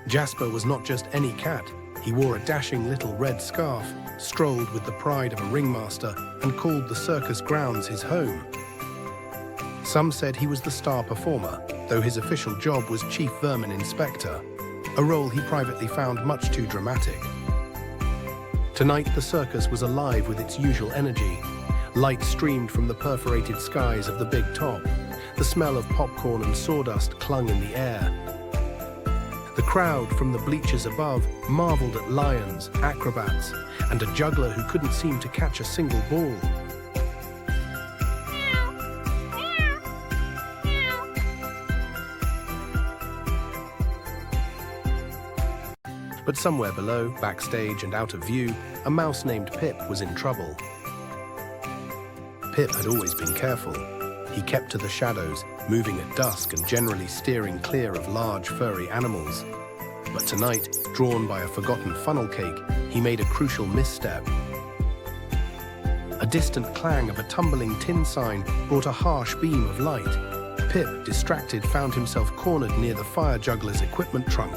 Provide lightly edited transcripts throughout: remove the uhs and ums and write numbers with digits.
Jasper was not just any cat. He wore a dashing little red scarf, strolled with the pride of a ringmaster, and called the circus grounds his home. Some said he was the star performer, though his official job was chief vermin inspector, a role he privately found much too dramatic. Tonight, the circus was alive with its usual energy. Light streamed from the perforated skies of the big top. The smell of popcorn and sawdust clung in the air. The crowd from the bleachers above marveled at lions, acrobats, and a juggler who couldn't seem to catch a single ball. But somewhere below, backstage and out of view, a mouse named Pip was in trouble. Pip had always been careful. He kept to the shadows, moving at dusk and generally steering clear of large, furry animals. But tonight, drawn by a forgotten funnel cake, he made a crucial misstep. A distant clang of a tumbling tin sign brought a harsh beam of light. Pip, distracted, found himself cornered near the fire juggler's equipment trunk.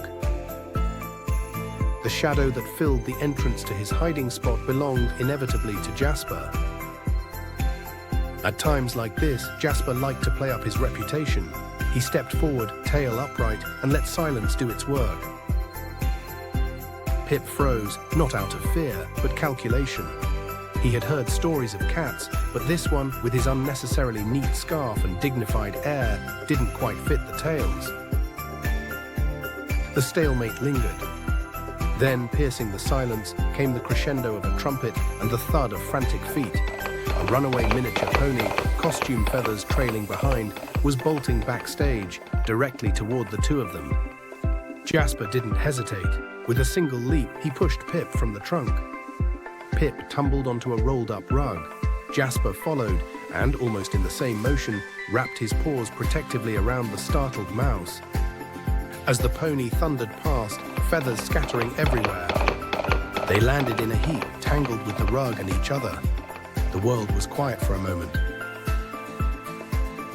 The shadow that filled the entrance to his hiding spot belonged inevitably to Jasper. At times like this, Jasper liked to play up his reputation. He stepped forward, tail upright, and let silence do its work. Pip froze, not out of fear, but calculation. He had heard stories of cats, but this one, with his unnecessarily neat scarf and dignified air, didn't quite fit the tales. The stalemate lingered. Then, piercing the silence, came the crescendo of a trumpet and the thud of frantic feet. A runaway miniature pony, costume feathers trailing behind, was bolting backstage, directly toward the two of them. Jasper didn't hesitate. With a single leap, he pushed Pip from the trunk. Pip tumbled onto a rolled-up rug. Jasper followed, and, almost in the same motion, wrapped his paws protectively around the startled mouse. As the pony thundered past, feathers scattering everywhere, they landed in a heap, tangled with the rug and each other. The world was quiet for a moment.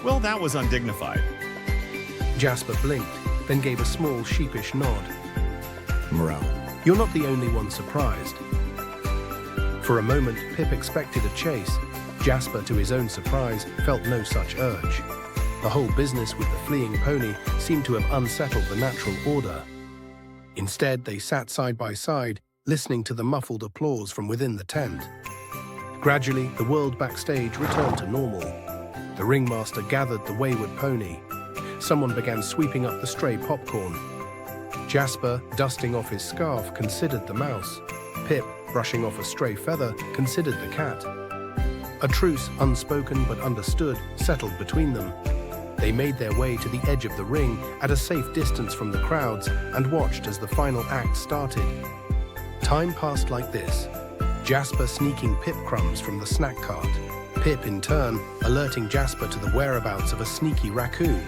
Well, that was undignified. Jasper blinked, then gave a small, sheepish nod. Morale. You're not the only one surprised. For a moment, Pip expected a chase. Jasper, to his own surprise, felt no such urge. The whole business with the fleeing pony seemed to have unsettled the natural order. Instead, they sat side by side, listening to the muffled applause from within the tent. Gradually, the world backstage returned to normal. The ringmaster gathered the wayward pony. Someone began sweeping up the stray popcorn. Jasper, dusting off his scarf, considered the mouse. Pip, brushing off a stray feather, considered the cat. A truce, unspoken but understood, settled between them. They made their way to the edge of the ring at a safe distance from the crowds and watched as the final act started. Time passed like this. Jasper sneaking Pip crumbs from the snack cart. Pip, in turn, alerting Jasper to the whereabouts of a sneaky raccoon.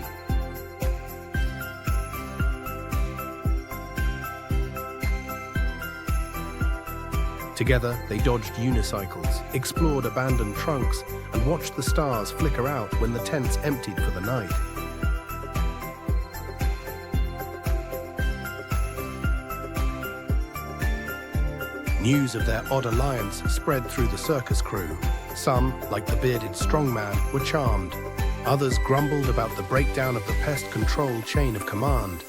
Together, they dodged unicycles, explored abandoned trunks, and watched the stars flicker out when the tents emptied for the night. News of their odd alliance spread through the circus crew. Some, like the bearded strongman, were charmed. Others grumbled about the breakdown of the pest control chain of command.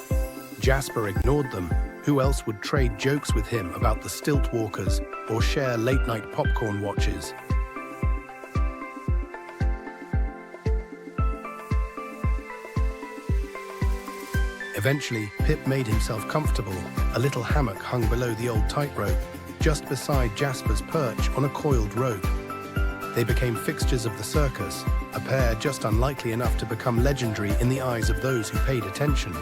Jasper ignored them. Who else would trade jokes with him about the stilt walkers or share late-night popcorn watches? Eventually, Pip made himself comfortable. A little hammock hung below the old tightrope, just beside Jasper's perch on a coiled rope. They became fixtures of the circus, a pair just unlikely enough to become legendary in the eyes of those who paid attention.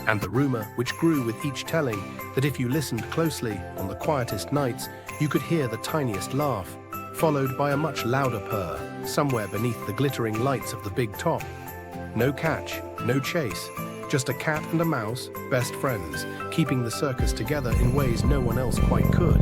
And the rumor, which grew with each telling, that if you listened closely on the quietest nights, you could hear the tiniest laugh, followed by a much louder purr, somewhere beneath the glittering lights of the big top. No catch, no chase, just a cat and a mouse, best friends, keeping the circus together in ways no one else quite could.